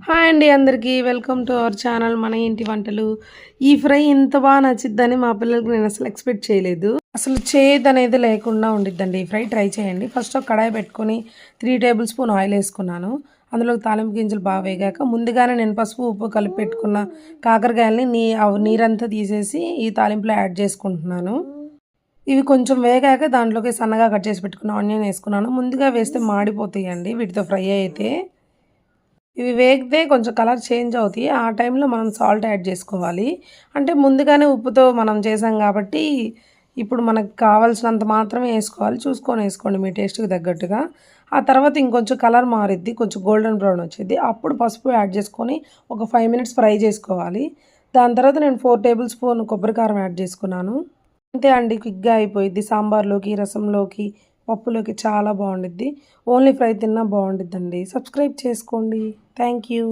Hi అండి అందరికీ welcome to our channel మన ఇంటి వంటలు. ఈ ఫ్రై ఇంత బాగా నచ్చిద్దని మా పిల్లలకి నేను అసలు ఎక్స్పెక్ట్ చేయలేదు. అసలు చేదు అనేది లేకుండా ఉండిద్దండి ఈ ఫ్రై. ట్రై చేయండి. ఫస్ట్ ఒక కడాయి పెట్టుకొని 3 టేబుల్ స్పూన్ ఆయిల్ వేసుకున్నాను. అందులో తాలింపు గింజలు బాగా వేగాక ముందుగానే నేను పసుపు ఉప్పు కలిపి పెట్టుకున్న కాకరకాయలని నీరంతా తీసేసి ఈ తాలింపులో యాడ్ చేసుకుంటున్నాను. ఇవి కొంచెం వేగాక దాంట్లోకి సన్నగా కట్ చేసి పెట్టుకున్న ఆనియన్ వేసుకున్నాను. ముందుగా వేస్తే మాడిపోతాయండి వీటితో ఫ్రై అయితే. ఇవి వేగితే కొంచెం కలర్ చేంజ్ అవుతాయి. ఆ టైంలో మనం సాల్ట్ యాడ్ చేసుకోవాలి. అంటే ముందుగానే ఉప్పుతో మనం చేసాం కాబట్టి ఇప్పుడు మనకు కావాల్సినంత మాత్రమే వేసుకోవాలి. చూసుకొని వేసుకోండి మీ టేస్ట్‌కి తగ్గట్టుగా. ఆ తర్వాత ఇంకొంచెం కలర్ మారిద్ది. కొంచెం గోల్డెన్ బ్రౌన్ వచ్చిద్ది. అప్పుడు పసుపు యాడ్ చేసుకొని ఒక 5 మినిట్స్ ఫ్రై చేసుకోవాలి. దాని తర్వాత నేను 4 టేబుల్ స్పూన్ కొబ్బరి కారం యాడ్ చేసుకున్నాను. అంతే అండి, క్విక్‌గా అయిపోయిద్ది. సాంబార్‌లోకి, రసంలోకి, పప్పులోకి చాలా బావుండిద్ది. ఓన్లీ ఫ్రై తిన్నా బావుండిద్దండి. సబ్స్క్రైబ్ చేసుకోండి. Thank you.